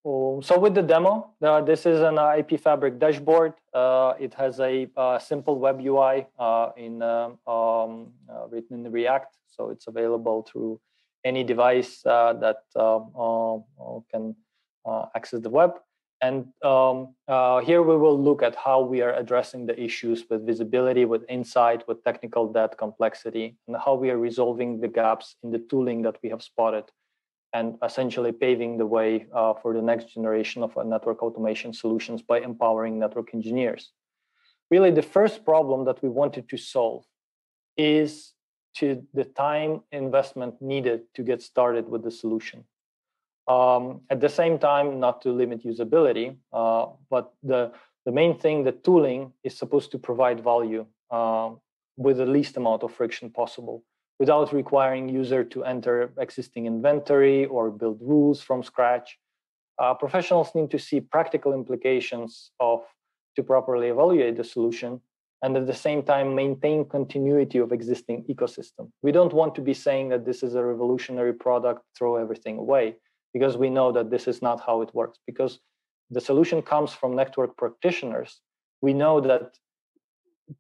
So with the demo, this is an IP Fabric dashboard. It has a simple web UI written in React, so it's available through any device that can access the web. And here we will look at how we are addressing the issues with visibility, with insight, with technical debt, complexity, and how we are resolving the gaps in the tooling that we have spotted, and essentially paving the way for the next generation of network automation solutions by empowering network engineers. Really, the first problem that we wanted to solve is the time investment needed to get started with the solution. At the same time, not to limit usability, but the main thing, the tooling is supposed to provide value with the least amount of friction possible, without requiring user to enter existing inventory or build rules from scratch. Professionals need to see practical implications to properly evaluate the solution, and at the same time maintain continuity of existing ecosystem. We don't want to be saying that this is a revolutionary product, throw everything away, because we know that this is not how it works. Because the solution comes from network practitioners. We know that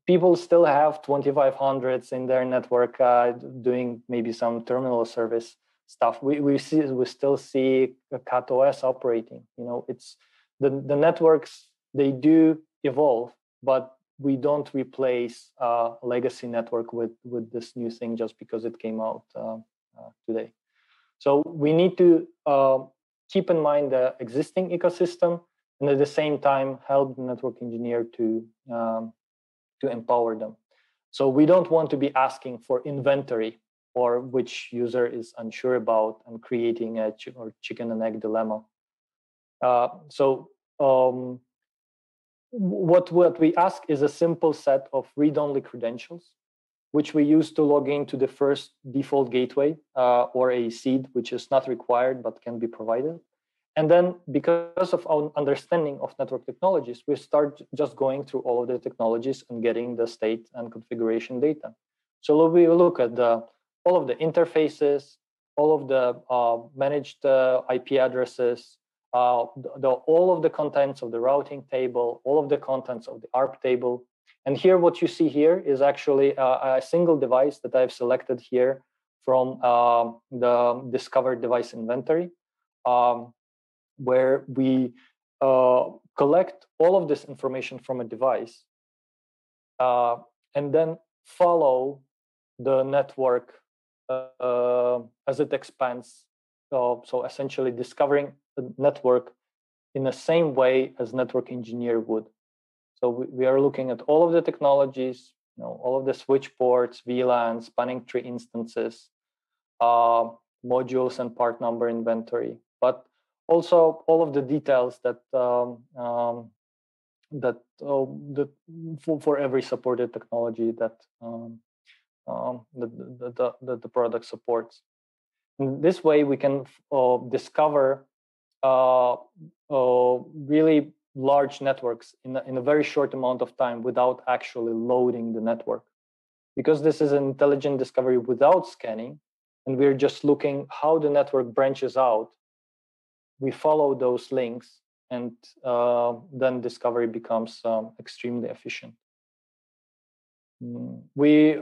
people still have 2500s in their network doing maybe some terminal service stuff. We still see a cat OS operating. It's the networks, they do evolve, but we don't replace legacy network with this new thing just because it came out today. So we need to keep in mind the existing ecosystem, and at the same time help the network engineer to empower them. So we don't want to be asking for inventory, or which user is unsure about, and creating a chicken and egg dilemma. What we ask is a simple set of read-only credentials, which we use to log into the first default gateway or a seed, which is not required but can be provided. And then, because of our understanding of network technologies, we start just going through all of the technologies and getting the state and configuration data. So we look at all of the interfaces, all of the managed IP addresses, all of the contents of the routing table, all of the contents of the ARP table. And here, what you see here is actually a single device that I've selected here from the discovered device inventory, where we collect all of this information from a device and then follow the network as it expands. So essentially discovering the network in the same way as network engineer would. So we are looking at all of the technologies, all of the switch ports, VLANs, spanning tree instances, modules and part number inventory, but also all of the details that for every supported technology that the product supports. In this way, we can discover really large networks in a very short amount of time without actually loading the network. Because this is an intelligent discovery without scanning, and we're just looking how the network branches out, we follow those links, and then discovery becomes extremely efficient. We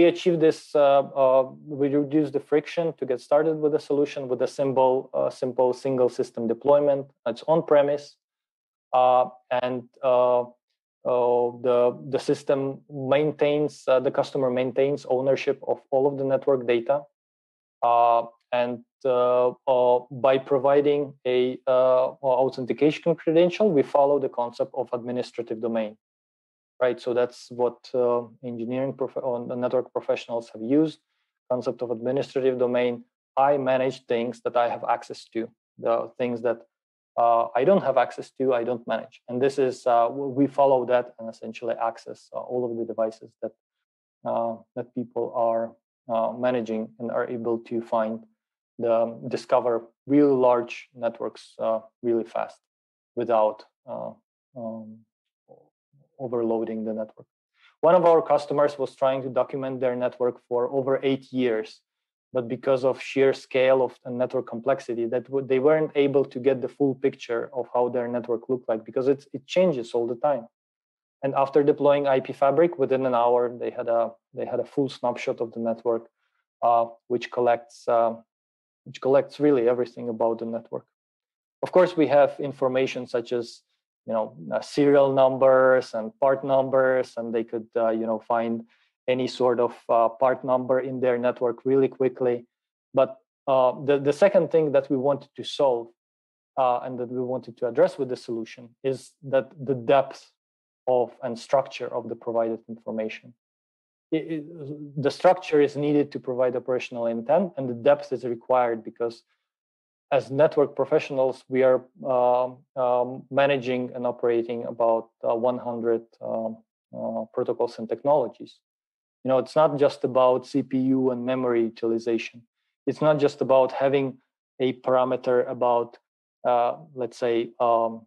achieve this. We reduce the friction to get started with the solution with a simple single system deployment. It's on premise, and the system maintains, the customer maintains ownership of all of the network data, and by providing a authentication credential, we follow the concept of administrative domain. Right, so that's what engineering the network professionals have used. Concept of administrative domain. I manage things that I have access to. The things that I don't have access to, I don't manage. And this is we follow that and essentially access all of the devices that that people are managing, and are able to discover really large networks really fast without overloading the network. One of our customers was trying to document their network for over 8 years but because of sheer scale of the network complexity, that they weren't able to get the full picture of how their network looked like, because it changes all the time. And after deploying IP Fabric, within an hour, they had a full snapshot of the network, which collects really everything about the network. Of course, we have information such as serial numbers and part numbers, and they could find any sort of part number in their network really quickly. But the second thing that we wanted to solve and that we wanted to address with the solution is that the depth of and structure of the provided information. The structure is needed to provide operational intent, and the depth is required because as network professionals, we are managing and operating about 100 protocols and technologies. It's not just about CPU and memory utilization. It's not just about having a parameter about, let's say, a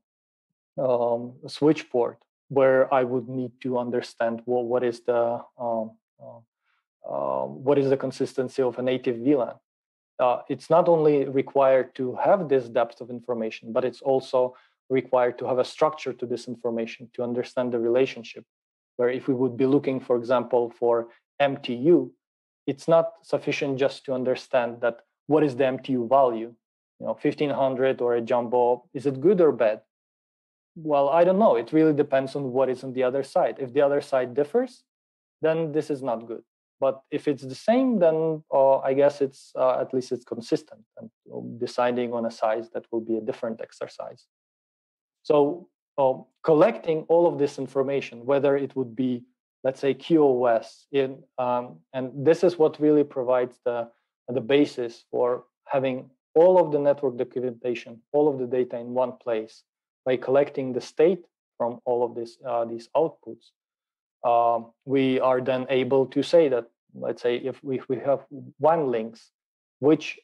switch port, where I would need to understand what is the consistency of a native VLAN. It's not only required to have this depth of information, but it's also required to have a structure to this information to understand the relationship. Where if we would be looking, for example, for MTU, it's not sufficient just to understand that what is the MTU value, 1500 or a jumbo, is it good or bad? Well, I don't know. It really depends on what is on the other side. If the other side differs, then this is not good. But if it's the same, then I guess it's at least it's consistent, and deciding on a size, that will be a different exercise. So collecting all of this information, whether it would be, let's say, QoS, and this is what really provides the basis for having all of the network documentation, all of the data in one place, by collecting the state from all of these outputs. We are then able to say that, let's say, if we have WAN links, which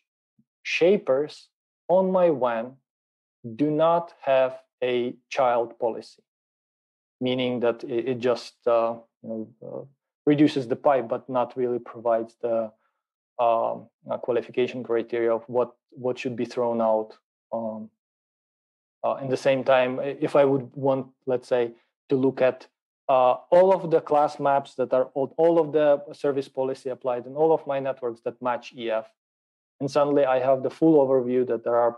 shapers on my WAN do not have a child policy, meaning that it just reduces the pipe, but not really provides the qualification criteria of what should be thrown out. In the same time, if I would want, let's say, to look at all of the class maps that are all of the service policy applied in all of my networks that match EF, and suddenly I have the full overview that there are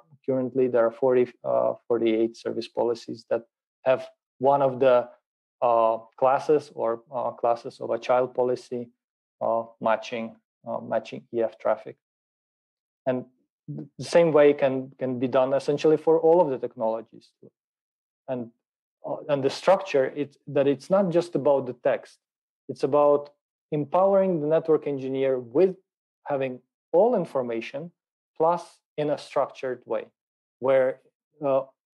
48 service policies that have one of the classes or classes of a child policy matching EF traffic. And the same way can be done essentially for all of the technologies. And the structure, it's not just about the text. It's about empowering the network engineer with having all information, plus in a structured way, where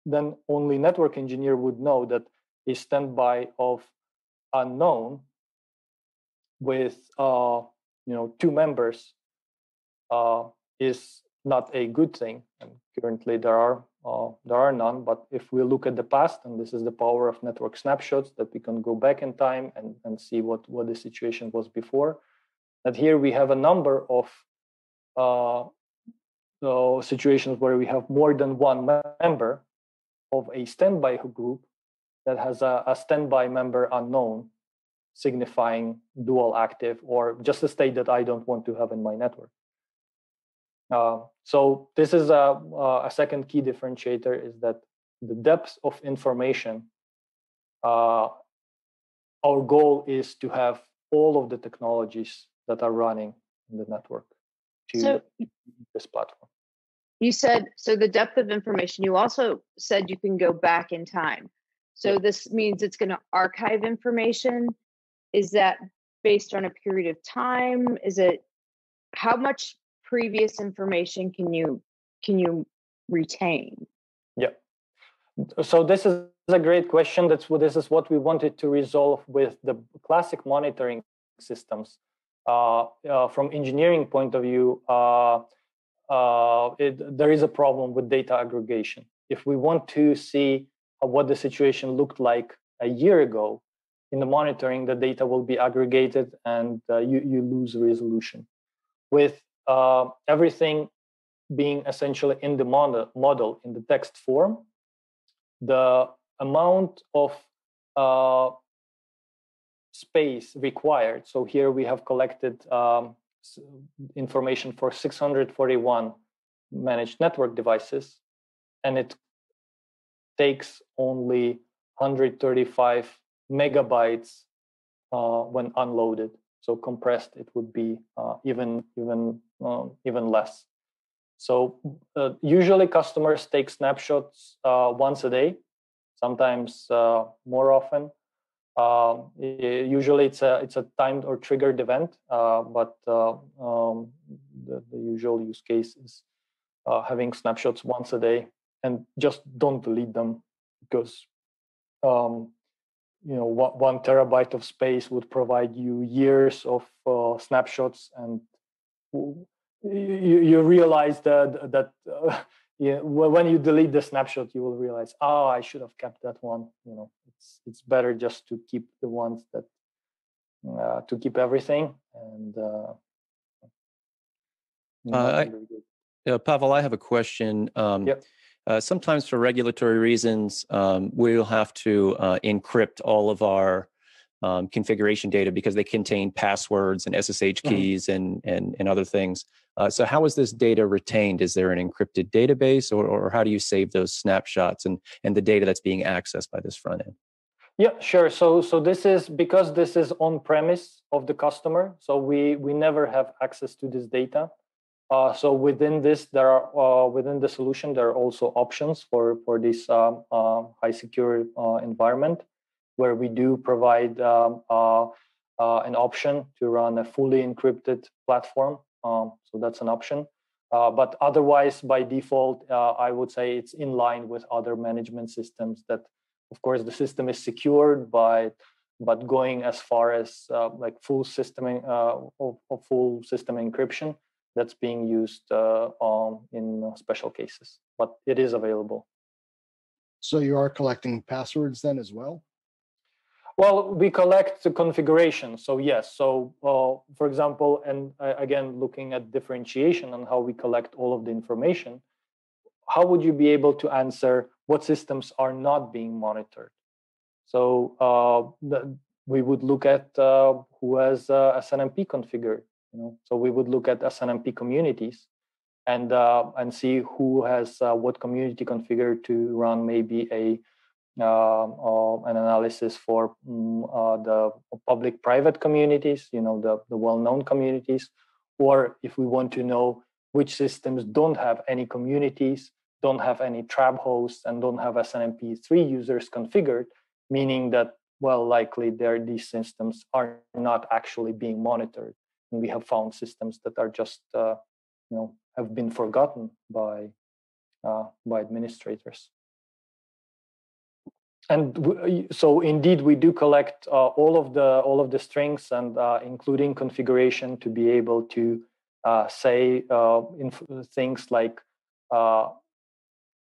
then only network engineer would know that a standby of unknown with 2 members is not a good thing. And currently there are none. But if we look at the past, and this is the power of network snapshots, that we can go back in time and see what the situation was before, that here we have a number of situations where we have more than one member of a standby group that has a standby member unknown, signifying dual active, or just a state that I don't want to have in my network. So this is a second key differentiator, is that the depth of information. Our goal is to have all of the technologies that are running in the network to this platform. You said, so the depth of information, you also said you can go back in time. So this means it's going to archive information. Is that based on a period of time? Is it, how much previous information can you retain? Yeah. So this is a great question. This is what we wanted to resolve with the classic monitoring systems. From engineering point of view, there is a problem with data aggregation. If we want to see what the situation looked like a year ago, in the monitoring, the data will be aggregated and you lose resolution. With everything being essentially in the model in the text form, the amount of space required. So here we have collected information for 641 managed network devices, and it takes only 135 megabytes when unloaded. So compressed, it would be even less. So usually customers take snapshots once a day, sometimes more often. Usually it's a timed or triggered event, but the usual use case is having snapshots once a day, and just don't delete them, because 1 terabyte of space would provide you years of snapshots, and you realize that when you delete the snapshot, you will realize, I should have kept that one. It's better just to keep the ones that to keep everything. And Pavel, I have a question. Yep. Sometimes for regulatory reasons, we'll have to encrypt all of our configuration data because they contain passwords and SSH keys and other things. So how is this data retained? Is there an encrypted database, or how do you save those snapshots and the data that's being accessed by this front end? Yeah, sure. So this is because this is on premise of the customer. So we never have access to this data. So within this, there are within the solution, there are also options for this high secure environment, where we do provide an option to run a fully encrypted platform. So that's an option. But otherwise, by default, I would say it's in line with other management systems that, of course, the system is secured but going as far as like full system encryption, that's being used in special cases, but it is available. So you are collecting passwords then as well? Well, we collect the configuration. So yes. So for example, and again, looking at differentiation and how we collect all of the information, how would you be able to answer what systems are not being monitored? So we would look at who has SNMP configured. So we would look at SNMP communities and see who has what community configured to run maybe an analysis for the public-private communities, the well-known communities, or if we want to know which systems don't have any communities, don't have any trap hosts, and don't have SNMP3 users configured, meaning that, well, likely these systems are not actually being monitored. And we have found systems that are just, have been forgotten by administrators. And so indeed, we do collect all of the strings and including configuration to be able to say things like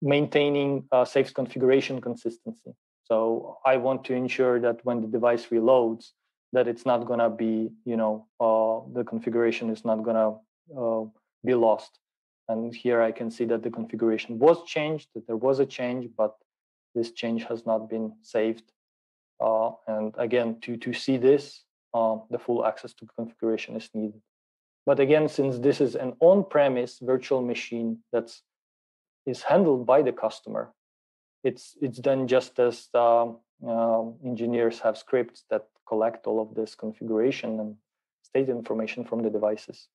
maintaining safe configuration consistency. So I want to ensure that when the device reloads, that it's not going to be, the configuration is not going to be lost. And here I can see that the configuration was changed, that there was a change, but this change has not been saved. And again, to see this, the full access to configuration is needed. But again, since this is an on-premise virtual machine that is handled by the customer, it's then just as engineers have scripts that collect all of this configuration and state information from the devices.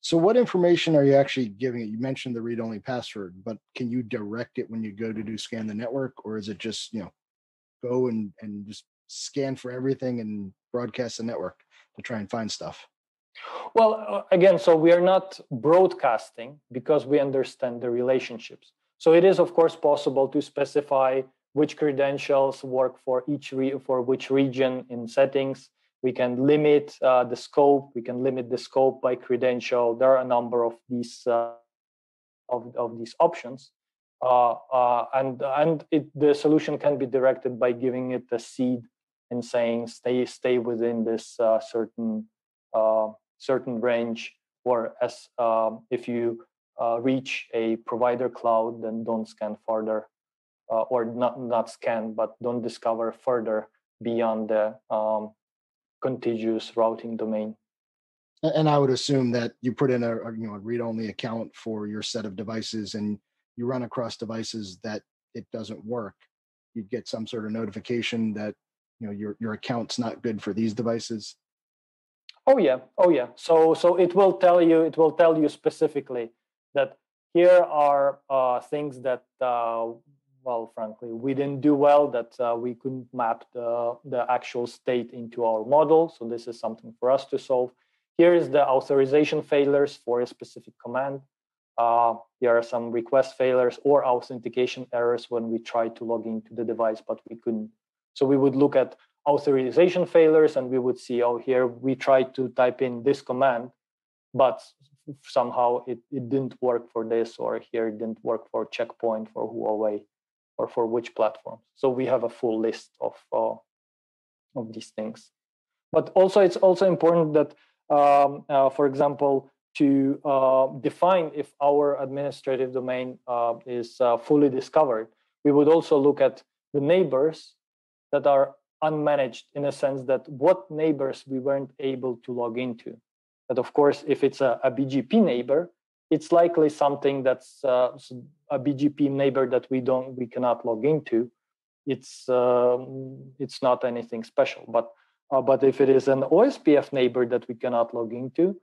So what information are you actually giving it? You mentioned the read-only password, but can you direct it when you go to scan the network, or is it just, go and just scan for everything and broadcast the network to try and find stuff? Well, again, so we are not broadcasting because we understand the relationships. So it is, of course, possible to specify which credentials work for which region in settings. We can limit the scope. We can limit the scope by credential. There are a number of these these options, and the solution can be directed by giving it a seed and saying stay within this certain range, or as if you reach a provider cloud, then don't scan further, or not scan, but don't discover further beyond the contiguous routing domain. And I would assume that you put in a read-only account for your set of devices, and you run across devices that it doesn't work. You'd get some sort of notification that your account's not good for these devices. Oh yeah. So it will tell you specifically that here are things that well, frankly, we didn't do well, that we couldn't map the actual state into our model. So this is something for us to solve. Here is the authorization failures for a specific command. Here are some request failures or authentication errors when we tried to log into the device, but we couldn't. So we would look at authorization failures, and we would see, oh, here we tried to type in this command, but somehow it didn't work for this, or here it didn't work for Checkpoint, for Huawei, or for which platform. So we have a full list of these things. But also, it's also important that, for example, to define if our administrative domain is fully discovered, we would also look at the neighbors that are unmanaged, in a sense that what neighbors we weren't able to log into. But of course, if it's a BGP neighbor, it's likely something that's a BGP neighbor that we cannot log into. It's not anything special. But if it is an OSPF neighbor that we cannot log into,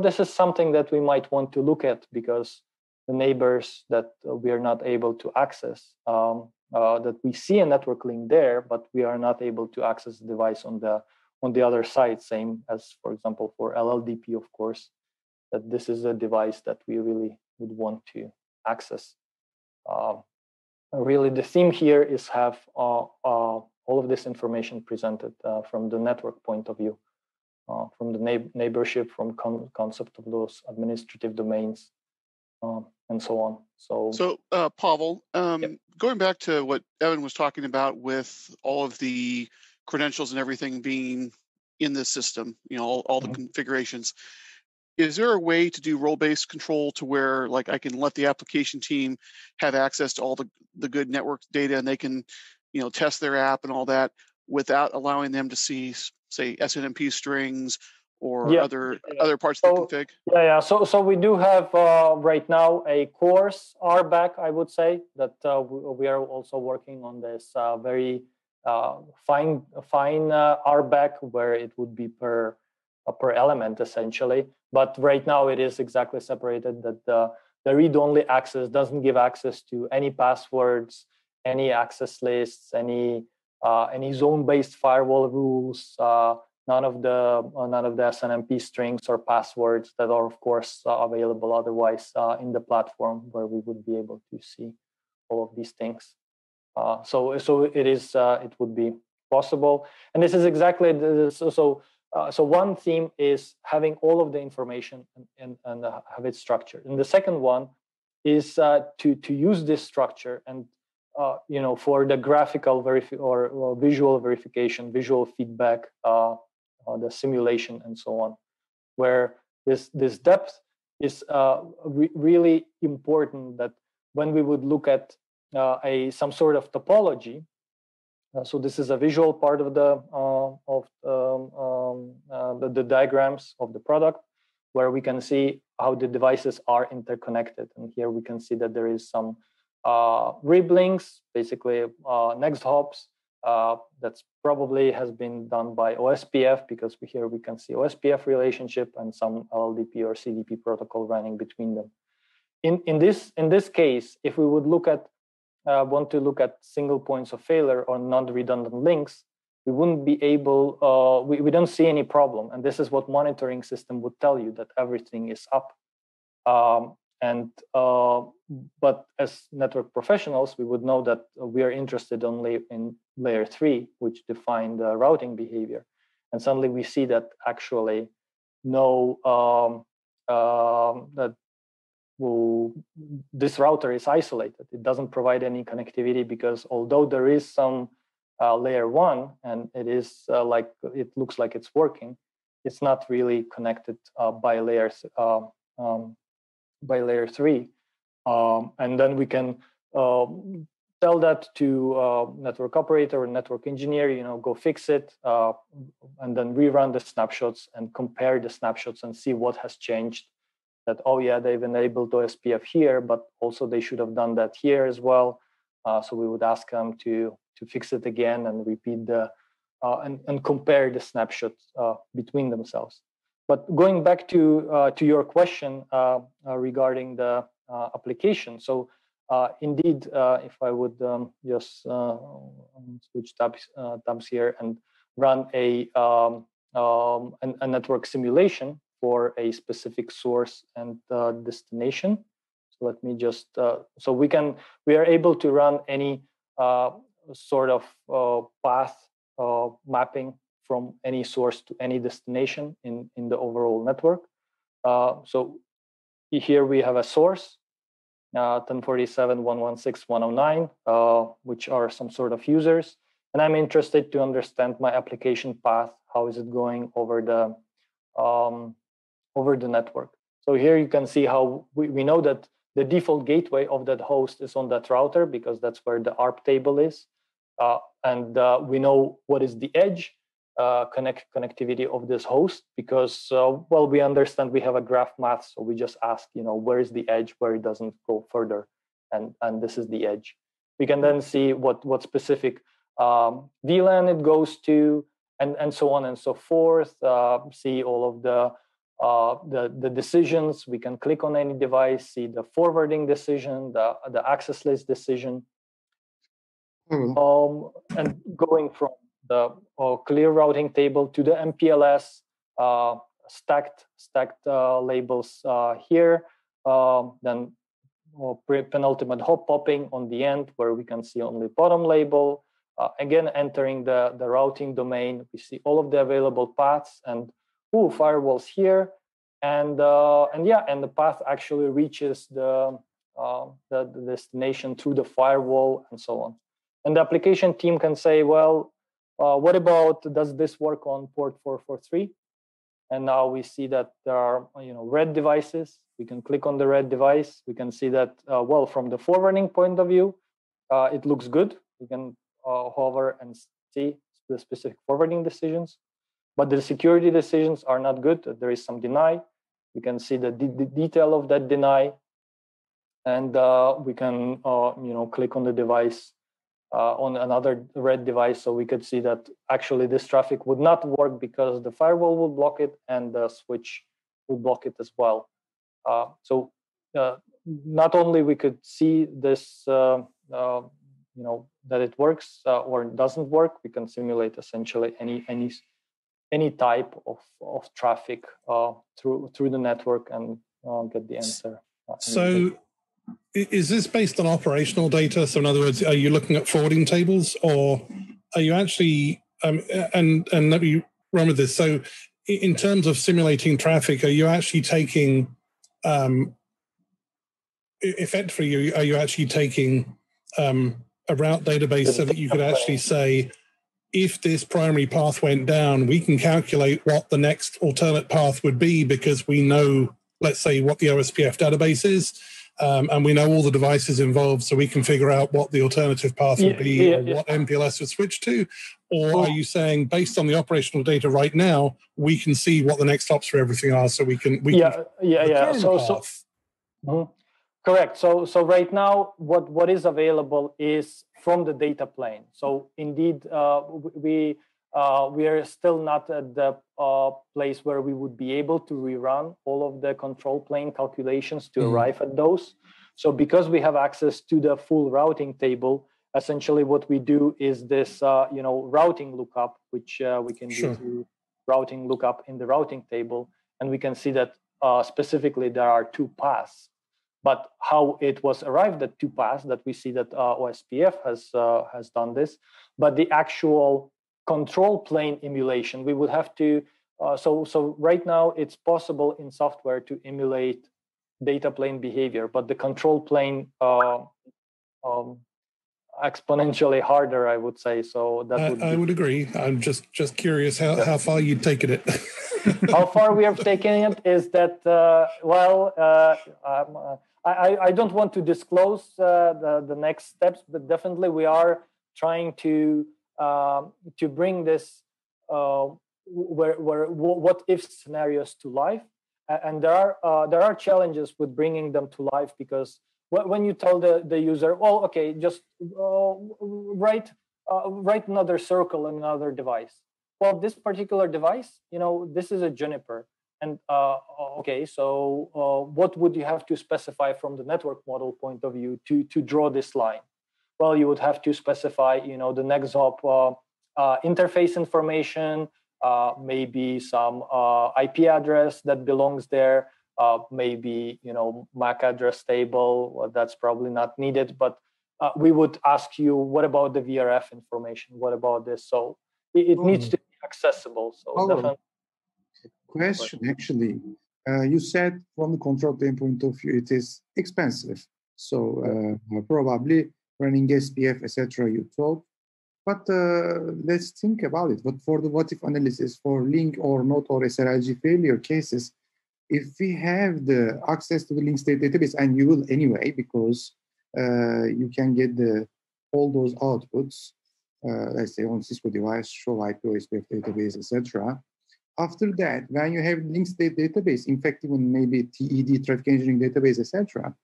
this is something that we might want to look at, because the neighbors that we are not able to access, that we see a network link there, but we are not able to access the device on the other side. Same as, for example, for LLDP, of course, that this is a device that we really would want to access. Really, the theme here is have all of this information presented from the network point of view, from the neighborship, from concept of those administrative domains, and so on. So Pavel, yep. Going back to what Evan was talking about with all of the credentials and everything being in this system, all the configurations, is there a way to do role-based control to where, like, I can let the application team have access to all the good network data, and they can, test their app and all that without allowing them to see, say, SNMP strings or other parts of the config? Yeah. So we do have right now a coarse RBAC, I would say, that we are also working on this very fine RBAC, where it would be per element, essentially. But right now it is exactly separated, that the read-only access doesn't give access to any passwords, any access lists, any zone-based firewall rules, none of the SNMP strings or passwords that are, of course, available otherwise in the platform, where we would be able to see all of these things. So it would be possible, and this is exactly so one theme is having all of the information and have it structured, and the second one is to use this structure and for the graphical or visual verification, visual feedback, the simulation, and so on, where this depth is really important. That when we would look at some sort of topology, so this is a visual part of the diagrams of the product, where we can see how the devices are interconnected. And here we can see that there is some rib links, basically next hops. That's probably has been done by OSPF, because here we can see OSPF relationship and some LLDP or CDP protocol running between them. In this case, if we would want to look at single points of failure or non-redundant links, we wouldn't be able, we don't see any problem. And this is what monitoring system would tell you, that everything is up. But as network professionals, we would know that we are interested only in layer 3, which define the routing behavior. And suddenly we see that actually this router is isolated. It doesn't provide any connectivity, because although there is some layer 1 and it is it looks like it's working, it's not really connected by layers by layer 3. And then we can tell that to network operator or network engineer, go fix it, and then rerun the snapshots and compare the snapshots and see what has changed. That, oh yeah, they've enabled OSPF here, but also they should have done that here as well. So we would ask them to fix it again and repeat the and compare the snapshots between themselves. But going back to your question regarding the application, so indeed, if I would just switch tabs here and run a network simulation for a specific source and destination. So let me just so we are able to run any sort of path mapping from any source to any destination in the overall network. So here we have a source, 1047.116.109, which are some sort of users. And I'm interested to understand my application path. How is it going over the network? So here you can see how we know that the default gateway of that host is on that router because that's where the ARP table is. And we know what is the edge connectivity of this host because, well, we understand we have a graph math. So we just ask, where is the edge where it doesn't go further? And this is the edge. We can then see what specific VLAN it goes to and so on and so forth. See all of the decisions. We can click on any device, see the forwarding decision, the access list decision. And going from the clear routing table to the MPLS, stacked labels here, then penultimate hop popping on the end where we can see only bottom label. Again, entering the routing domain, we see all of the available paths and firewalls here, and the path actually reaches the destination through the firewall and so on. And the application team can say, well, what about, does this work on port 443? And now we see that there are red devices. We can click on the red device. We can see that, well, from the forwarding point of view, it looks good. We can hover and see the specific forwarding decisions. But the security decisions are not good. There is some deny. We can see the detail of that deny. And we can click on the device on another red device, so we could see that actually this traffic would not work because the firewall would block it and the switch would block it as well. So not only we could see this, that it works or doesn't work, we can simulate essentially any type of traffic through the network and get the answer. So is this based on operational data? So in other words, are you looking at forwarding tables, or are you actually, and let me run with this. So in terms of simulating traffic, are you actually taking, effectively, are you actually taking a route database so that you could actually say, if this primary path went down, we can calculate what the next alternate path would be because we know, let's say, what the OSPF database is, and we know all the devices involved, so we can figure out what the alternative path would be or what MPLS would switch to? Or are you saying, based on the operational data right now, we can see what the next stops for everything are, so we can Correct. So right now, what is available is from the data plane. So indeed, we are still not at the place where we would be able to rerun all of the control plane calculations to arrive at those. So because we have access to the full routing table, essentially what we do is this, routing lookup, which we can do through routing lookup in the routing table, and we can see that specifically there are two paths. But how it was arrived at two paths, that we see that OSPF has done this, but the actual control plane emulation, we would have to, so right now it's possible in software to emulate data plane behavior, but the control plane exponentially harder, I would say. So that would I would agree. I'm just curious how far you'd taken it. How far we have taken it is that, I don't want to disclose the next steps, but definitely we are trying to bring this what if scenarios to life, and there are challenges with bringing them to life, because when you tell the user, well, okay, just write another circle in another device. Well, this particular device, this is a Juniper. And okay, so what would you have to specify from the network model point of view to draw this line? Well, you would have to specify, the next hop interface information, maybe some IP address that belongs there, maybe, MAC address table. Well, that's probably not needed, but we would ask you, what about the VRF information? What about this? So it needs to be accessible. So definitely. Question, actually, you said from the control plane point of view, it is expensive. So probably running SPF, etc. you told. But let's think about it. But for the what if analysis for link or not or SRIG failure cases, if we have the access to the link state database, and you will anyway, because you can get all those outputs, let's say on Cisco device, show IP or SPF database, etc. After that, when you have link state database, in fact, even maybe TED, traffic engineering database, etc.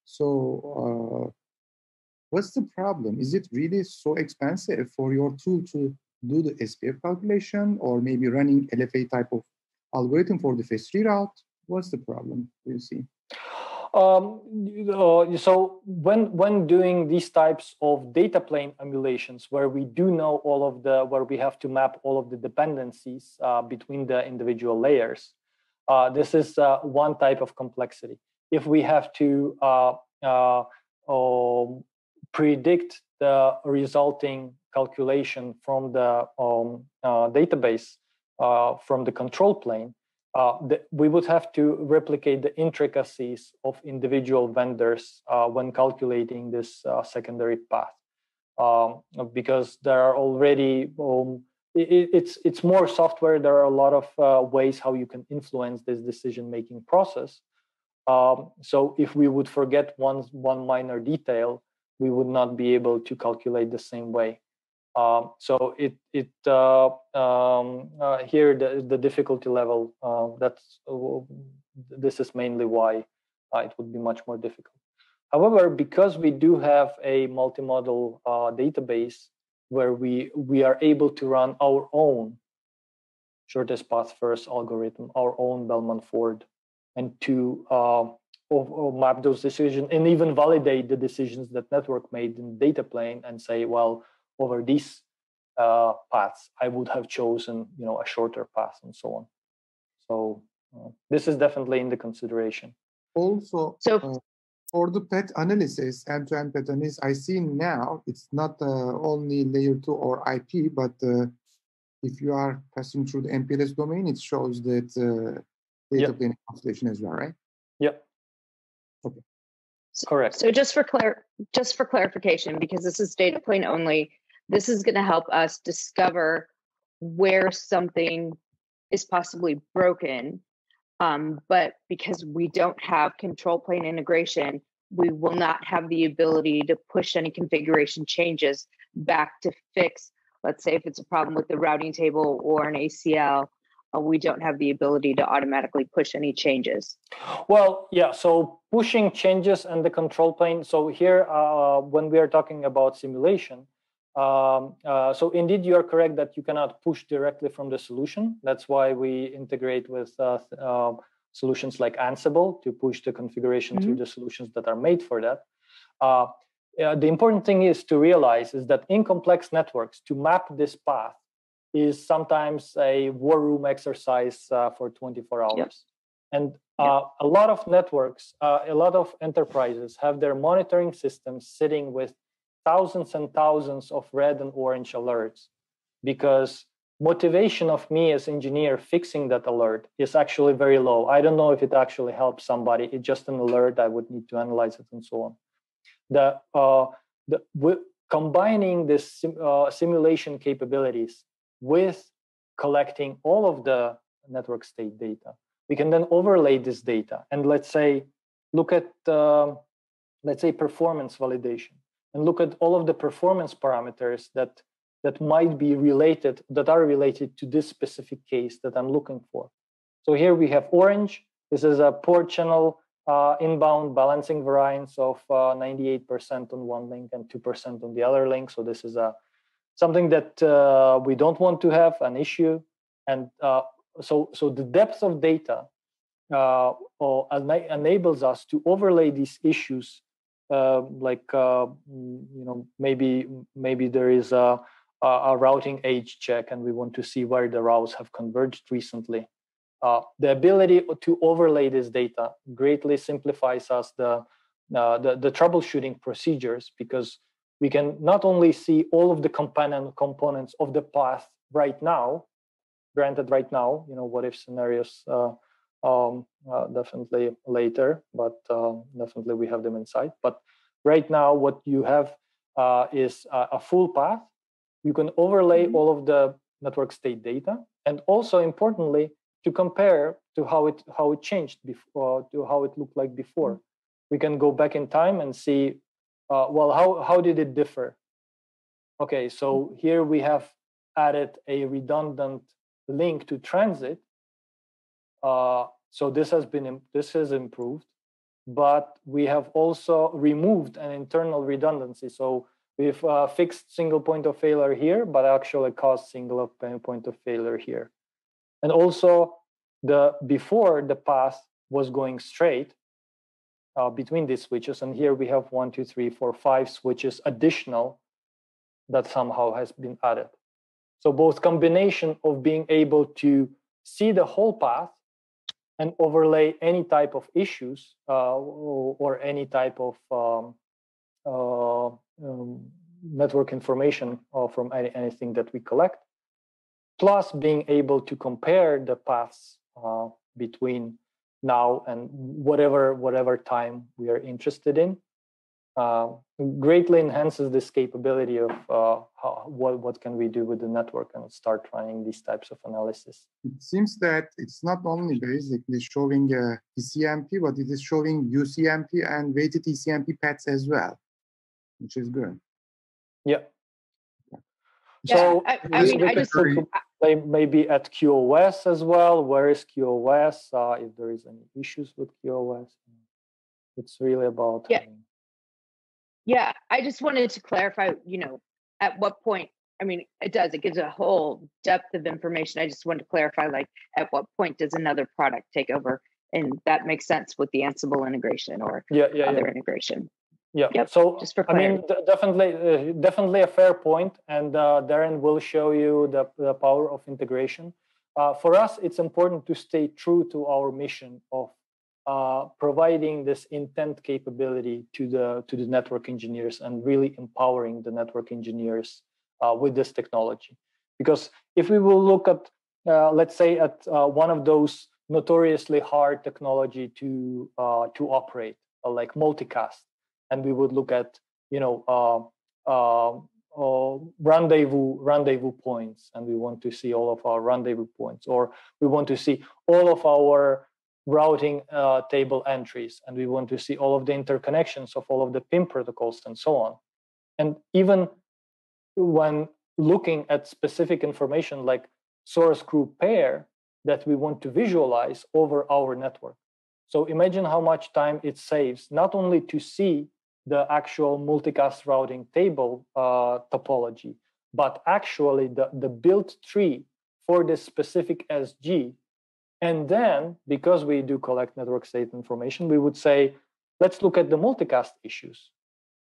So what's the problem? Is it really so expensive for your tool to do the SPF calculation, or maybe running LFA type of algorithm for the phase 3 route? What's the problem, do you see? So when doing these types of data plane emulations, where we do know where we have to map all of the dependencies between the individual layers, this is one type of complexity. If we have to predict the resulting calculation from the database, from the control plane, we would have to replicate the intricacies of individual vendors when calculating this secondary path, because there are already it's more software. There are a lot of ways how you can influence this decision-making process. So if we would forget one minor detail, we would not be able to calculate the same way. So here the difficulty level, this is mainly why it would be much more difficult. However, because we do have a multimodal database where we are able to run our own shortest path first algorithm, our own Bellman-Ford, and to map those decisions and even validate the decisions that network made in the data plane and say, well, over these paths, I would have chosen, a shorter path and so on. So this is definitely in the consideration. Also, for the path analysis, end-to-end path analysis, I see now it's not only layer 2 or IP, but if you are passing through the MPLS domain, it shows that data plane calculation as well, right? Yep. Okay. Correct. So just for clarification, because this is data plane only, this is going to help us discover where something is possibly broken. But because we don't have control plane integration, we will not have the ability to push any configuration changes back to fix, let's say if it's a problem with the routing table or an ACL, we don't have the ability to automatically push any changes. Well, yeah, so pushing changes and the control plane. So here, when we are talking about simulation, so indeed you are correct that you cannot push directly from the solution. That's why we integrate with solutions like Ansible to push the configuration through the solutions that are made for that. The important thing is to realize is that in complex networks, to map this path is sometimes a war room exercise for 24 hours. Yep. And a lot of networks, a lot of enterprises have their monitoring systems sitting with thousands and thousands of red and orange alerts, because motivation of me as engineer fixing that alert is actually very low. I don't know if it actually helps somebody. It's just an alert. I would need to analyze it and so on. combining this simulation capabilities with collecting all of the network state data, we can then overlay this data and let's say look at let's say performance validation and look at all of the performance parameters that might be related, that are related to this specific case that I'm looking for. So here we have orange. This is a port channel inbound balancing variance of 98% on one link and 2% on the other link. So this is something that we don't want to have an issue. And so the depth of data enables us to overlay these issues. Maybe there is a routing age check, and we want to see where the routes have converged recently. The ability to overlay this data greatly simplifies us the troubleshooting procedures, because we can not only see all of the components of the path right now, granted right now, what if scenarios definitely later, but definitely we have them inside. But right now, what you have is a full path. You can overlay all of the network state data, and also importantly, to compare to how it changed before, to how it looked like before. We can go back in time and see, how did it differ? Okay, so here we have added a redundant link to transit. So this has improved, but we have also removed an internal redundancy. So we've fixed single point of failure here, but actually caused single point of failure here. And also, before the path was going straight between these switches, and here we have 1, 2, 3, 4, 5 switches additional that somehow has been added. So both combination of being able to see the whole path and overlay any type of issues or any type of network information from anything that we collect, plus being able to compare the paths between now and whatever time we are interested in, greatly enhances this capability of what can we do with the network and start running these types of analysis. It seems that it's not only basically showing TCMP, but it is showing UCMP and weighted TCMP paths as well, which is good. Yeah. Yeah, So I mean, I just maybe at QoS as well. Where is QoS? If there is any issues with QoS, it's really about Yeah, I just wanted to clarify, at what point, I mean, it gives a whole depth of information. I just wanted to clarify, like, at what point does another product take over? And that makes sense with the Ansible integration or other integration. Yeah, yep. So just for clarity. I mean, definitely a fair point, and Darren will show you the power of integration. For us, it's important to stay true to our mission of providing this intent capability to the network engineers and really empowering the network engineers with this technology. Because if we will look at, let's say, at one of those notoriously hard technology to operate, like multicast, and we would look at, rendezvous points, and we want to see all of our rendezvous points, or we want to see all of our routing table entries, and we want to see all of the interconnections of all of the PIM protocols and so on. And even when looking at specific information like source group pair that we want to visualize over our network. So imagine how much time it saves, not only to see the actual multicast routing table topology, but actually the build tree for this specific SG. And then, because we do collect network state information, we would say, let's look at the multicast issues.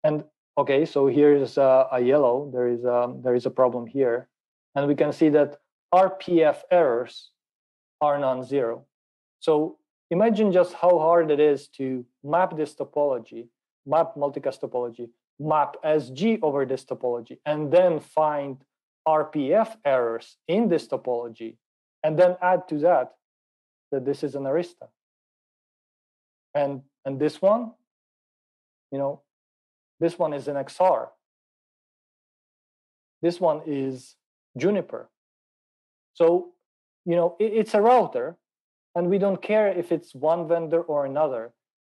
And okay, so here is a yellow. There is a problem here, and we can see that RPF errors are non-zero. So imagine just how hard it is to map this topology, map multicast topology, map SG over this topology, and then find RPF errors in this topology, and then add to that this is an Arista. And this one, this one is an XR. This one is Juniper. So, it's a router, and we don't care if it's one vendor or another.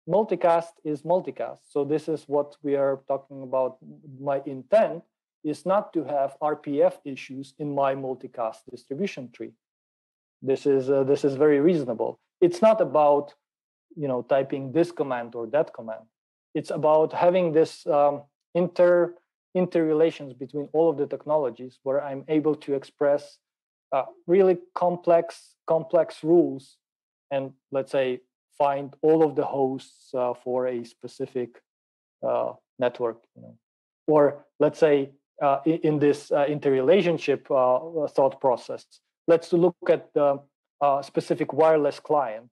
Multicast is multicast. So this is what we are talking about. My intent is not to have RPF issues in my multicast distribution tree. This is very reasonable. It's not about typing this command or that command. It's about having this interrelations between all of the technologies where I'm able to express really complex rules, and let's say find all of the hosts for a specific network, or let's say in this interrelationship thought process, let's look at the specific wireless client.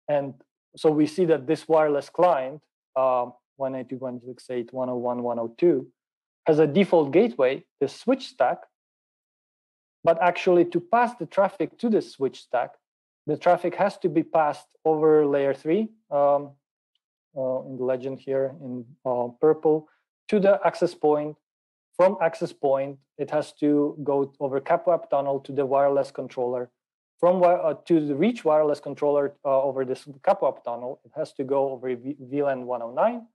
And so we see that this wireless client, 192.168.101.102, has a default gateway, the switch stack, but actually to pass the traffic to the switch stack, the traffic has to be passed over layer 3, in the legend here in purple, to the access point. From access point, it has to go over CapWeb tunnel to the wireless controller. From to the reach wireless controller over this CapWeb tunnel, it has to go over VLAN 109,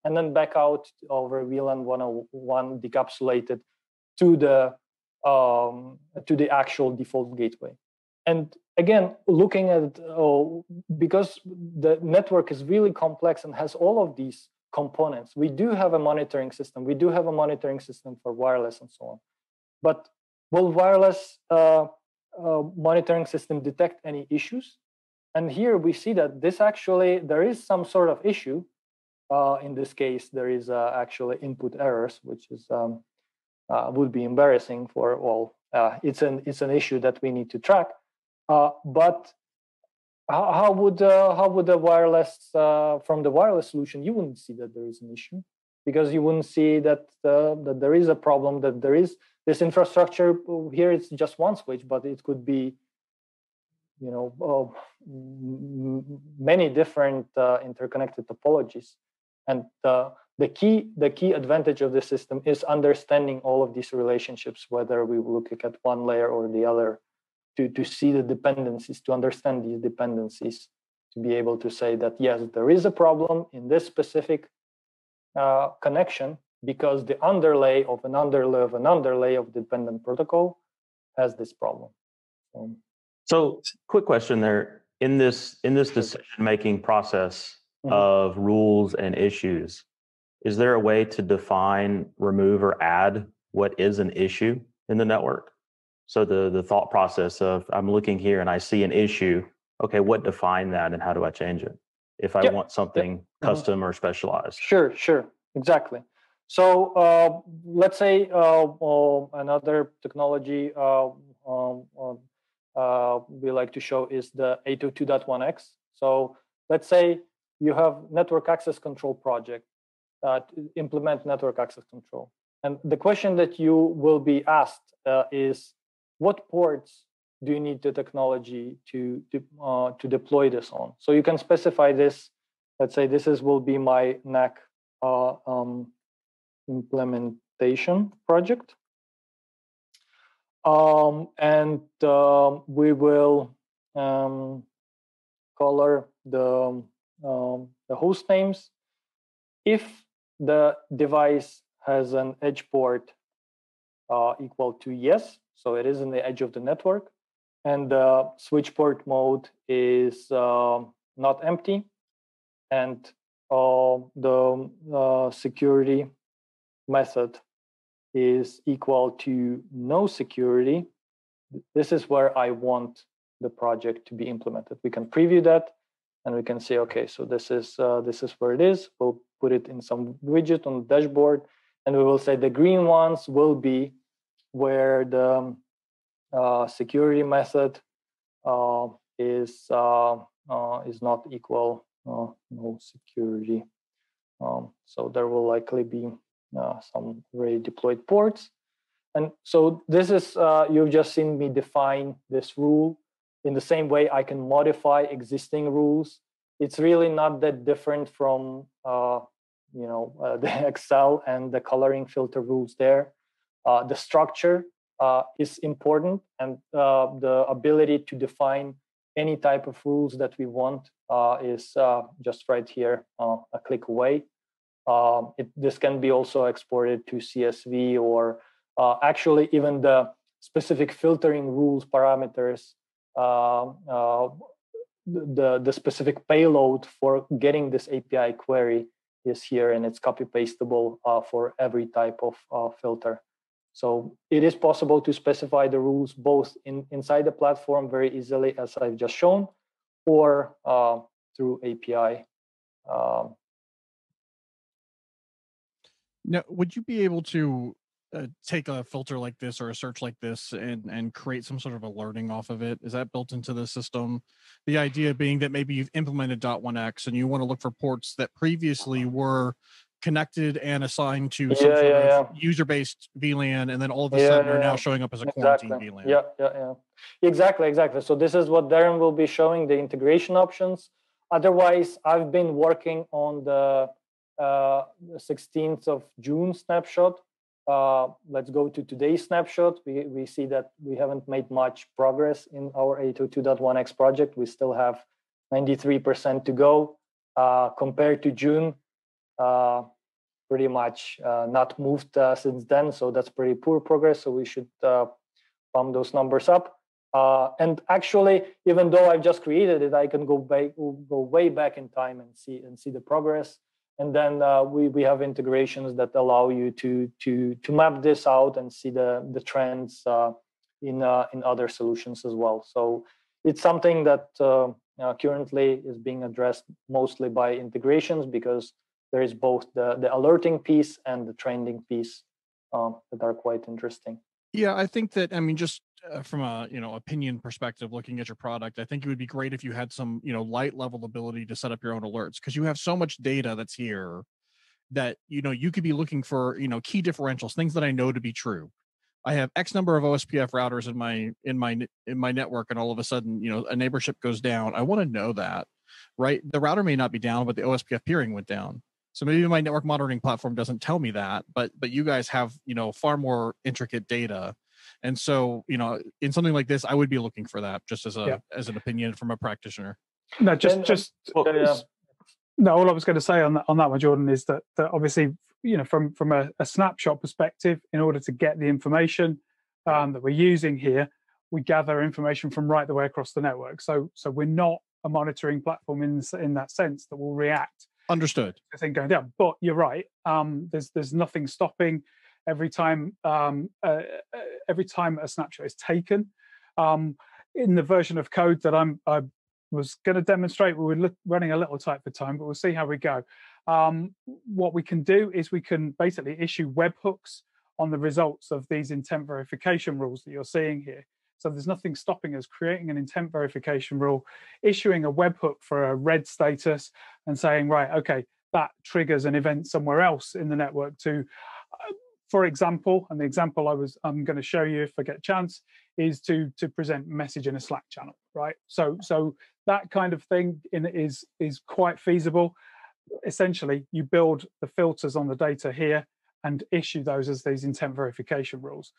and then back out over VLAN 101 decapsulated to the actual default gateway. And again, looking at because the network is really complex and has all of these components, we do have a monitoring system. We do have a monitoring system for wireless and so on. But will wireless monitoring system detect any issues? And here we see that there is some sort of issue. In this case, there is actually input errors, which is would be embarrassing for all. It's an issue that we need to track. But how would the wireless from the wireless solution, you wouldn't see that there is an issue, because you wouldn't see that there is a problem, that there is this infrastructure. Here it's just one switch, but it could be many different interconnected topologies. And the key advantage of the system is understanding all of these relationships, whether we look at one layer or the other, to see the dependencies, to understand these dependencies, to be able to say that, yes, there is a problem in this specific connection because the underlay of an underlay of an underlay of the dependent protocol has this problem. So quick question there. In this decision-making process of rules and issues, is there a way to define, remove, or add what is an issue in the network? So the thought process of, I'm looking here and I see an issue. Okay, what defined that and how do I change it if I want something custom or specialized? Sure, exactly. So let's say another technology we like to show is the 802.1x. So let's say you have network access control project to implement network access control. And the question that you will be asked is, what ports do you need the technology to deploy this on? So you can specify this. Let's say this will be my NAC implementation project. And we will color the host names. If the device has an edge port equal to yes, so it is in the edge of the network, and the switch port mode is not empty, and the security method is equal to no security, this is where I want the project to be implemented. We can preview that, and we can say, okay, so this is where it is. We'll put it in some widget on the dashboard, and we will say the green ones will be where the security method is not equal no security. So there will likely be some already deployed ports. And so this is, you've just seen me define this rule. In the same way, I can modify existing rules. It's really not that different from the Excel and the coloring filter rules there. The structure is important, and the ability to define any type of rules that we want is just right here, a click away. This can be also exported to CSV, or actually even the specific filtering rules parameters, the specific payload for getting this API query is here, and it's copy pastable for every type of filter. So it is possible to specify the rules both inside the platform very easily, as I've just shown, or through API. Now, would you be able to take a filter like this or a search like this and create some sort of alerting off of it? Is that built into the system? The idea being that maybe you've implemented .1x and you want to look for ports that previously were connected and assigned to some sort of user-based VLAN, and then all of a sudden are now showing up as a quarantine VLAN. Exactly. So this is what Darren will be showing, the integration options. Otherwise, I've been working on the 16th of June snapshot. Let's go to today's snapshot. We see that we haven't made much progress in our 802.1x project. We still have 93% to go compared to June. Pretty much not moved since then, so that's pretty poor progress. So we should pump those numbers up. And actually, even though I've just created it, I can go way back in time and see the progress. And then we have integrations that allow you to map this out and see the trends in other solutions as well. So it's something that currently is being addressed mostly by integrations, because there is both the alerting piece and the trending piece that are quite interesting. Yeah, I think that, I mean, just from a opinion perspective, looking at your product, I think it would be great if you had some light level ability to set up your own alerts, because you have so much data that's here that you could be looking for key differentials, things that I know to be true. I have X number of OSPF routers in my network, and all of a sudden a neighborship goes down. I want to know that, right? The router may not be down, but the OSPF peering went down. So maybe my network monitoring platform doesn't tell me that, but you guys have far more intricate data, and so in something like this, I would be looking for that, just as an opinion from a practitioner. No, no. All I was going to say on that one, Jordan, is that obviously from a snapshot perspective, in order to get the information that we're using here, we gather information from right the way across the network. So we're not a monitoring platform in that sense that will react. Understood. I think going down, but you're right. There's nothing stopping every time a snapshot is taken. In the version of code that I was going to demonstrate, we were running a little tight for time, but we'll see how we go. What we can do is we can basically issue webhooks on the results of these intent verification rules that you're seeing here. So there's nothing stopping us creating an intent verification rule, issuing a webhook for a red status, and saying, right, okay, that triggers an event somewhere else in the network to, for example, and the example I'm going to show you if I get a chance, is to present a message in a Slack channel, right? So that kind of thing is quite feasible. Essentially, you build the filters on the data here and issue those as these intent verification rules,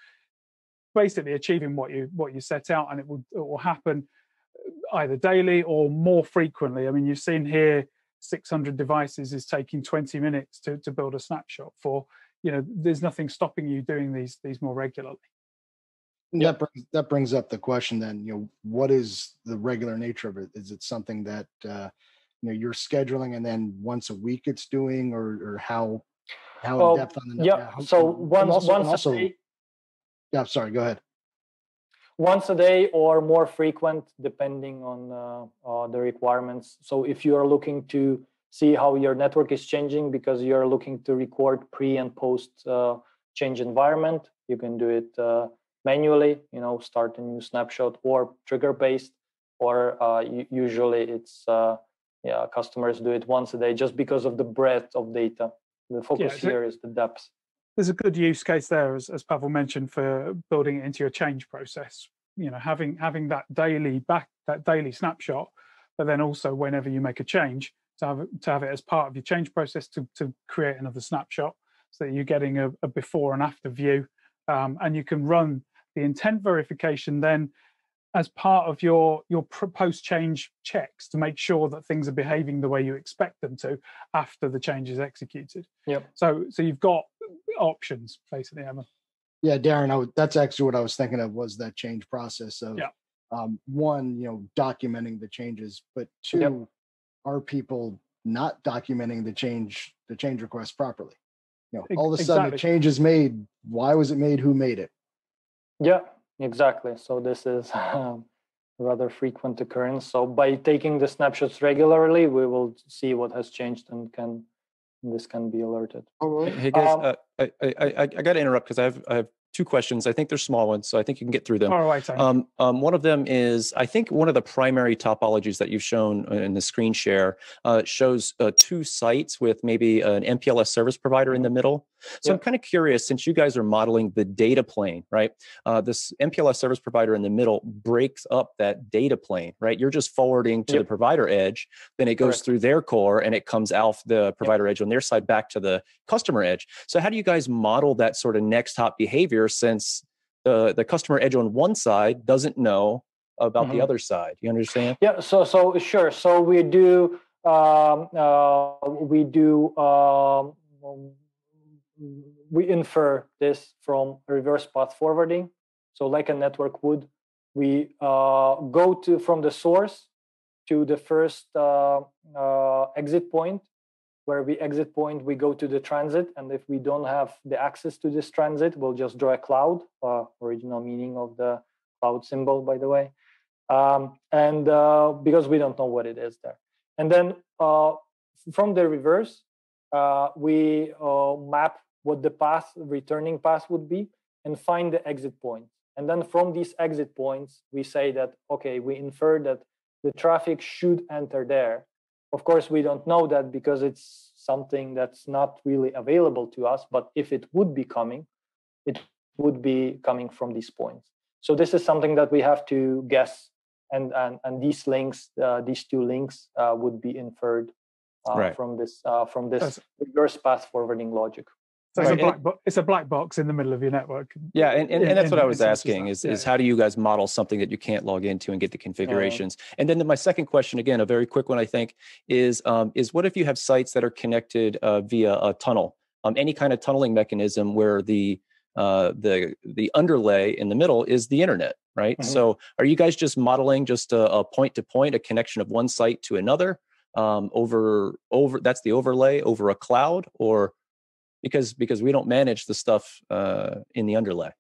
basically achieving what you set out, and it will happen either daily or more frequently. I mean, you've seen here 600 devices is taking 20 minutes to build a snapshot for. There's nothing stopping you doing these more regularly. That brings up the question then, what is the regular nature of it? Is it something that you're scheduling and then once a week it's doing, or how in depth on the day. Yeah, sorry, go ahead. Once a day or more frequent, depending on the requirements. So if you are looking to see how your network is changing because you're looking to record pre and post change environment, you can do it manually, start a new snapshot, or trigger based, or usually it's customers do it once a day just because of the breadth of data. The focus here is the depth. There's a good use case there, as Pavel mentioned, for building it into your change process. Having that daily snapshot, but then also whenever you make a change, to have it as part of your change process to create another snapshot, so that you're getting a before and after view and you can run the intent verification then as part of your post-change checks to make sure that things are behaving the way you expect them to after the change is executed. Yep. So you've got options basically, Emma. Yeah, Darren, that's actually what I was thinking of, was that change process of one, documenting the changes, but two, are people not documenting the change request properly? All of a sudden a change is made. Why was it made? Who made it? Yeah, exactly. So this is rather frequent occurrence. So by taking the snapshots regularly, we will see what has changed and this can be alerted. Hey guys, I got to interrupt because I have two questions. I think they're small ones, so I think you can get through them. All right. One of them is, I think one of the primary topologies that you've shown in the screen share shows two sites with maybe an MPLS service provider in the middle. So I'm kind of curious, since you guys are modeling the data plane, right? This MPLS service provider in the middle breaks up that data plane, right? You're just forwarding to the provider edge, then it goes through their core and it comes off the provider edge on their side back to the customer edge. So how do you guys model that sort of next hop behavior, since the customer edge on one side doesn't know about the other side? You understand? Yeah. So sure. So we do we infer this from reverse path forwarding. So like a network would, we go from the source to the first exit point. Where we exit point, we go to the transit, and if we don't have the access to this transit, we'll just draw a cloud, original meaning of the cloud symbol, by the way, and because we don't know what it is there. And then from the reverse, we map what the returning path would be, and find the exit point. And then from these exit points, we say that, okay, we infer that the traffic should enter there. Of course, we don't know that because it's something that's not really available to us. But if it would be coming, it would be coming from these points. So this is something that we have to guess. And these links, these two links would be inferred from this reverse path forwarding logic. So it's a black box in the middle of your network. Yeah, and that's what I was asking is how do you guys model something that you can't log into and get the configurations? And then my second question, again, a very quick one, I think, is what if you have sites that are connected via a tunnel, any kind of tunneling mechanism where the underlay in the middle is the internet, right? So are you guys just modeling just a point-to-point, a connection of one site to another over that's the overlay over a cloud, or because we don't manage the stuff in the underlay?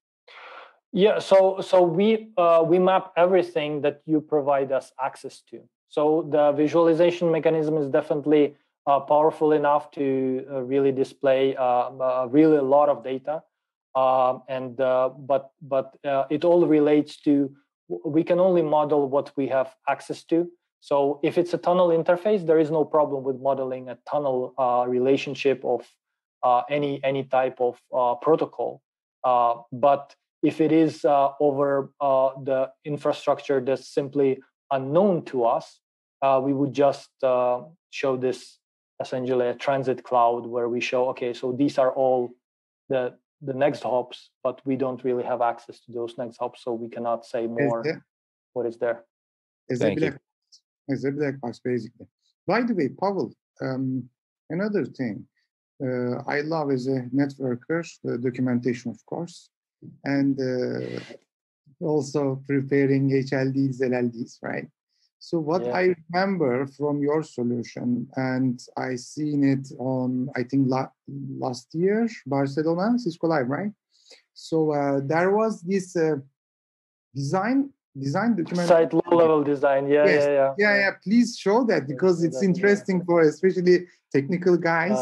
Yeah, so we map everything that you provide us access to. So the visualization mechanism is definitely powerful enough to really display really a lot of data, but it all relates to, we can only model what we have access to. So if it's a tunnel interface, there is no problem with modeling a tunnel relationship of any type of protocol. But if it is over the infrastructure that's simply unknown to us, we would just show this essentially a transit cloud where we show, okay, so these are all the next hops, but we don't really have access to those next hops, so we cannot say more what is there. It's a black box, basically. By the way, Pavel, another thing I love as a networker, the documentation, of course, and also preparing HLDs, LLDs, right? So what I remember from your solution, and I seen it on, I think last year, Barcelona, Cisco Live, right? So there was this design document. Site low-level design, yeah. Please show that, because it's interesting for especially technical guys.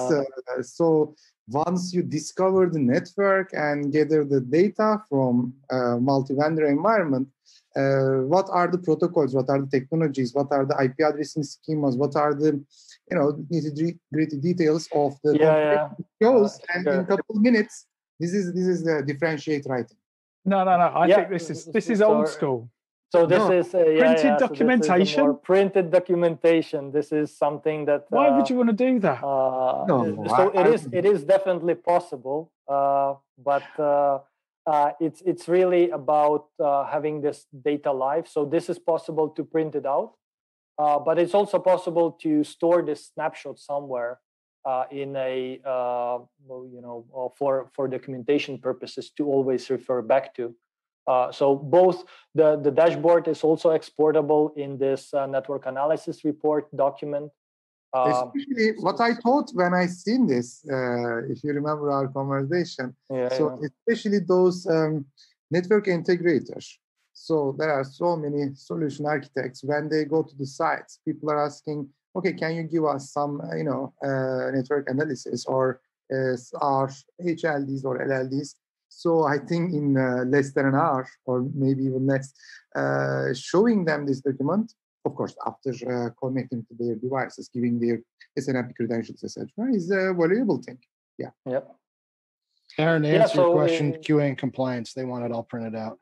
So once you discover the network and gather the data from multi-vendor environment, what are the protocols? What are the technologies? What are the IP addressing schemas? What are the nitty-gritty details of the shows? And in a couple of minutes, this is the differentiate writing. No. I think this is old school. So this is printed documentation. So more printed documentation. This is something that. Why would you want to do that? So it is definitely possible, but it's really about having this data live. So this is possible to print it out, but it's also possible to store this snapshot somewhere in a for documentation purposes to always refer back to. So both the dashboard is also exportable in this network analysis report document. Especially what I thought when I seen this, if you remember our conversation. Especially those network integrators. So there are so many solution architects. When they go to the sites, people are asking, okay, can you give us some, network analysis or our HLDs or LLDs? So I think in less than an hour or maybe even less, showing them this document, of course, after connecting to their devices, giving their SNMP credentials, etc., is a valuable thing. Yeah. Yep. Aaron, to answer your question, QA and compliance, they want it all printed out.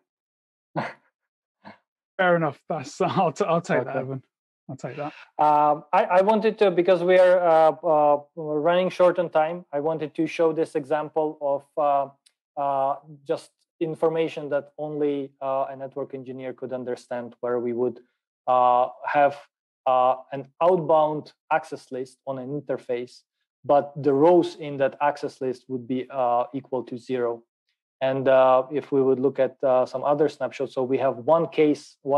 Fair enough. That's I'll take that, Evan. I'll take that. I wanted to, because we are running short on time, I wanted to show this example of just information that only a network engineer could understand, where we would have an outbound access list on an interface, but the rows in that access list would be equal to 0. And if we would look at some other snapshots, so we have one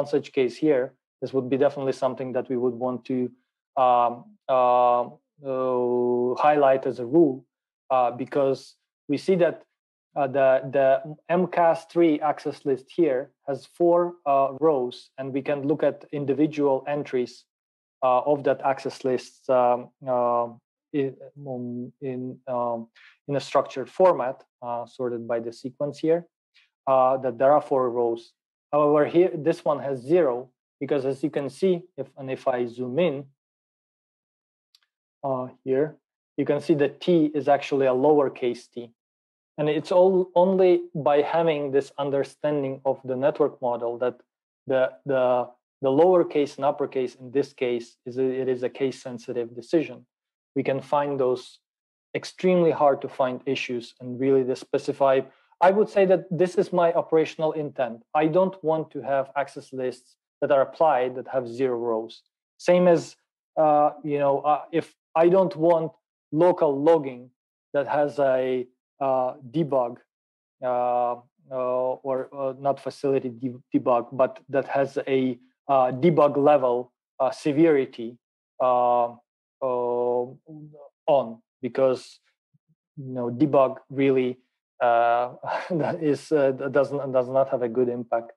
such case here. This would be definitely something that we would want to highlight as a rule, because we see that the MCAS3 access list here has 4 rows, and we can look at individual entries of that access list in a structured format, sorted by the sequence here, that there are 4 rows. However, here this one has 0, because as you can see, if I zoom in here, you can see that T is actually a lowercase t. And it's only by having this understanding of the network model that the lowercase and uppercase in this case it is a case-sensitive decision. We can find those extremely hard to find issues and really specify. I would say that this is my operational intent. I don't want to have access lists that are applied that have 0 rows. Same as if I don't want local logging that has a debug or not facility debug, but that has a debug level severity on, because debug really does not have a good impact.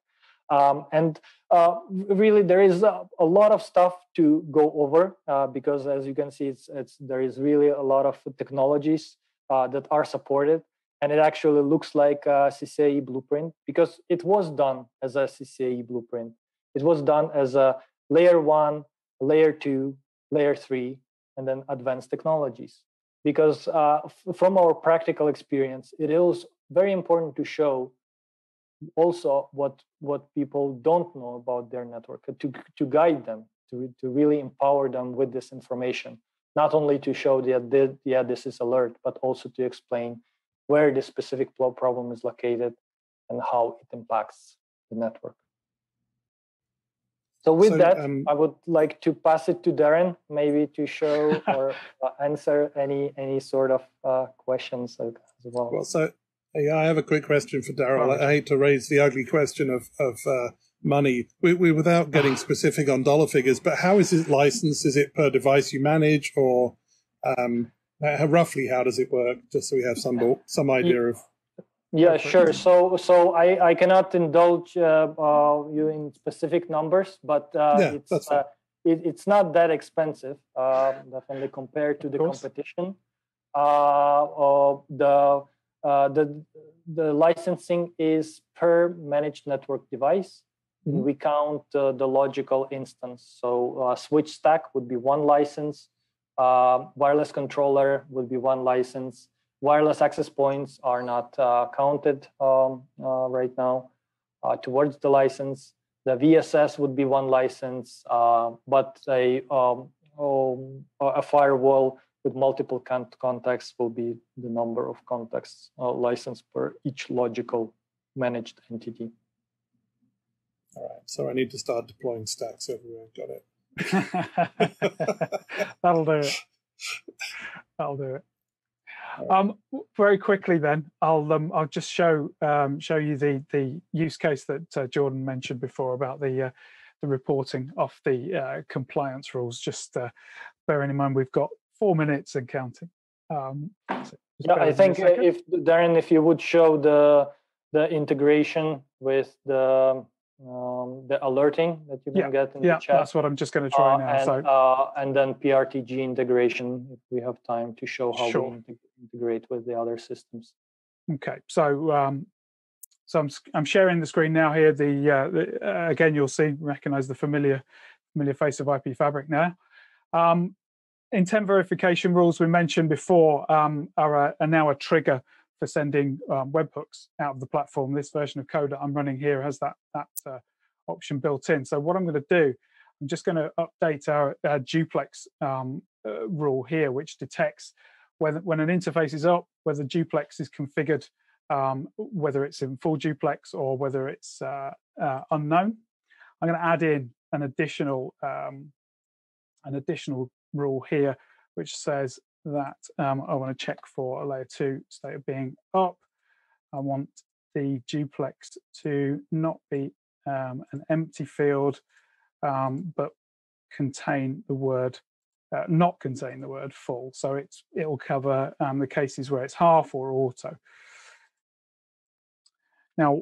Really, there is a lot of stuff to go over, because as you can see, there is really a lot of technologies that are supported, and it actually looks like a CCIE blueprint, because it was done as a CCIE blueprint. It was done as a layer 1, layer 2, layer 3, and then advanced technologies. Because from our practical experience, it is very important to show also what people don't know about their network, to guide them, to really empower them with this information, not only to show that this is alert, but also to explain where the specific problem is located and how it impacts the network. So with that, I would like to pass it to Darren, maybe to show or answer any sort of questions as well. Well, so yeah, I have a quick question for Daryl. I hate to raise the ugly question of money. We without getting specific on dollar figures, but how is it licensed? Is it per device you manage, or roughly how does it work? Just so we have some idea of. Yeah, sure. So I cannot indulge you in specific numbers, but it's not that expensive, definitely compared to the competition. The licensing is per managed network device. Mm-hmm. We count the logical instance. So switch stack would be 1 license. Wireless controller would be 1 license. Wireless access points are not counted right now towards the license. The VSS would be 1 license, but a firewall with multiple contacts will be the number of contacts licensed per each logical managed entity. All right, so I need to start deploying stacks everywhere. Got it. That'll do it. That'll do it. Very quickly then, I'll just show you the use case that Jordan mentioned before about the reporting of the compliance rules. Just bearing in mind we've got 4 minutes and counting. Yeah, I think if Darren, if you would show the integration with the alerting that you can get in the chat. Yeah, that's what I'm just going to try now. And then PRTG integration, if we have time to show how we integrate with the other systems. Okay, so I'm sharing the screen now here. Again, you'll recognize the familiar face of IP Fabric now. Intent verification rules we mentioned before are now a trigger for sending webhooks out of the platform. This version of code that I'm running here has that option built in. So what I'm going to do, I'm just going to update our duplex rule here, which detects when an interface is up, whether duplex is configured, whether it's in full duplex or whether it's unknown. I'm going to add in an additional rule here, which says that I want to check for a layer 2 state of being up. I want the duplex to not be an empty field, but contain the word, not contain the word full. So it'll cover the cases where it's half or auto. Now,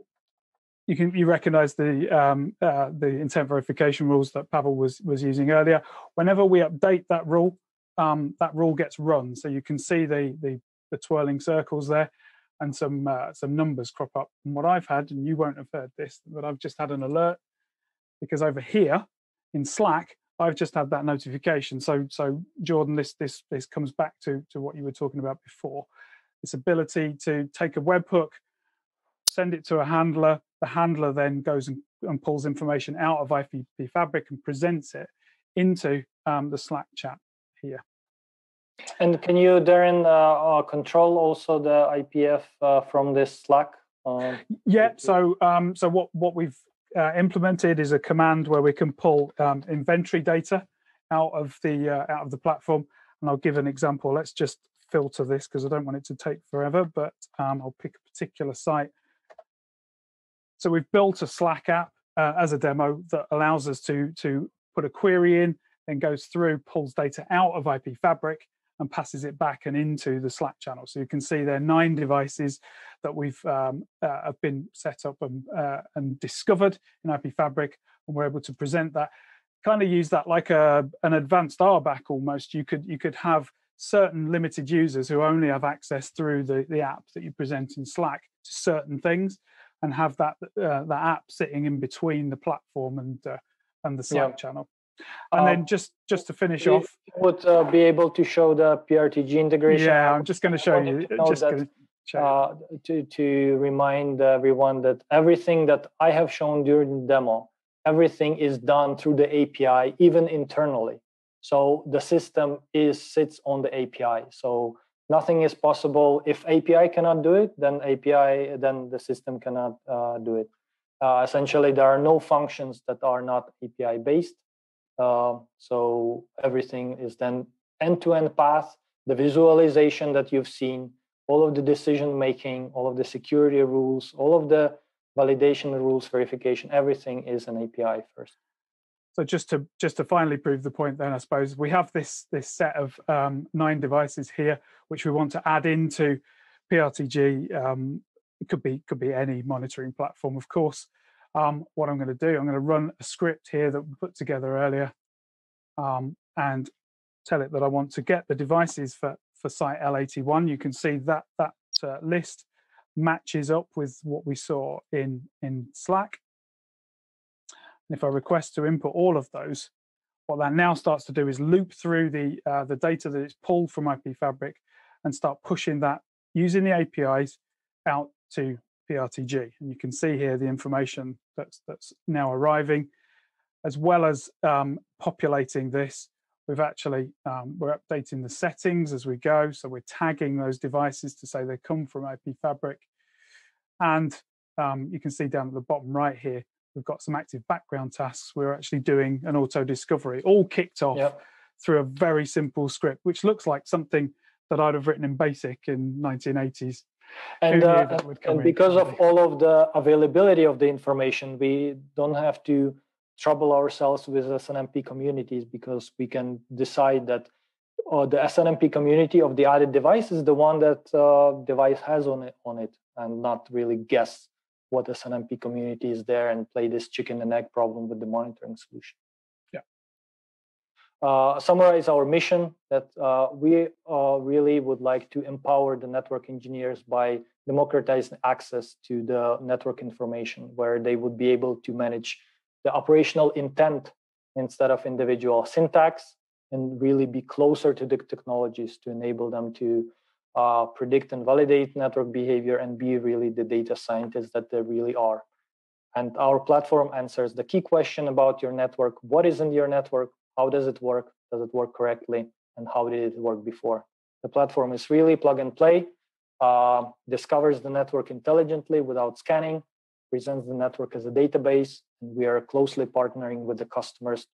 you recognize the intent verification rules that Pavel was using earlier. Whenever we update that rule gets run. So you can see the twirling circles there, and some numbers crop up. And what I've had, and you won't have heard this, but I've just had an alert because over here in Slack, I've just had that notification. So Jordan, this comes back to what you were talking about before. This ability to take a webhook, send it to a handler. The handler then goes and pulls information out of IP Fabric and presents it into the Slack chat here. And can you, Darren, control also the IPF from this Slack? Yeah. So what we've implemented is a command where we can pull inventory data out of the platform. And I'll give an example. Let's just filter this because I don't want it to take forever. But I'll pick a particular site. So we've built a Slack app as a demo that allows us to put a query in, then goes through, pulls data out of IP Fabric and passes it back and into the Slack channel. So you can see there are 9 devices that we've have been set up and discovered in IP Fabric, and we're able to present that. Kind of use that like an advanced RBAC almost. You could have certain limited users who only have access through the app that you present in Slack to certain things, and have that app sitting in between the platform and the Slack channel. And then just to finish off, would be able to show the PRTG integration. Yeah, I'm just going to show you. To remind everyone that everything that I have shown during the demo, everything is done through the API, even internally. So the system sits on the API. So nothing is possible. If API cannot do it, then the system cannot do it. Essentially, there are no functions that are not API based. So everything is then end-to-end path, the visualization that you've seen, all of the decision making, all of the security rules, all of the validation rules, verification, everything is an API first. So just to finally prove the point, then I suppose we have this set of 9 devices here, which we want to add into PRTG. It could be any monitoring platform, of course. What I'm going to do, I'm going to run a script here that we put together earlier, and tell it that I want to get the devices for site L81. You can see that list matches up with what we saw in Slack. And if I request to input all of those, what that now starts to do is loop through the data that it's pulled from IP Fabric and start pushing that using the APIs out to PRTG. And you can see here the information that's now arriving, as well as populating this. We've actually we're updating the settings as we go, so we're tagging those devices to say they come from IP Fabric, and You can see down at the bottom right here, we've got some active background tasks. We're actually doing an auto discovery, all kicked off through a very simple script, which looks like something that I'd have written in BASIC in 1980s. And because of all of the availability of the information, we don't have to trouble ourselves with SNMP communities, because we can decide that the SNMP community of the added device is the one that device has on it, and not really guess what SNMP community is there and play this chicken and egg problem with the monitoring solution. Summarize our mission, that we really would like to empower the network engineers by democratizing access to the network information, where they would be able to manage the operational intent instead of individual syntax, and really be closer to the technologies to enable them to predict and validate network behavior and be really the data scientists that they really are. And our platform answers the key question about your network: what is in your network? How does it work? Does it work correctly? And how did it work before? The platform is really plug and play, discovers the network intelligently without scanning, presents the network as a database, and we are closely partnering with the customers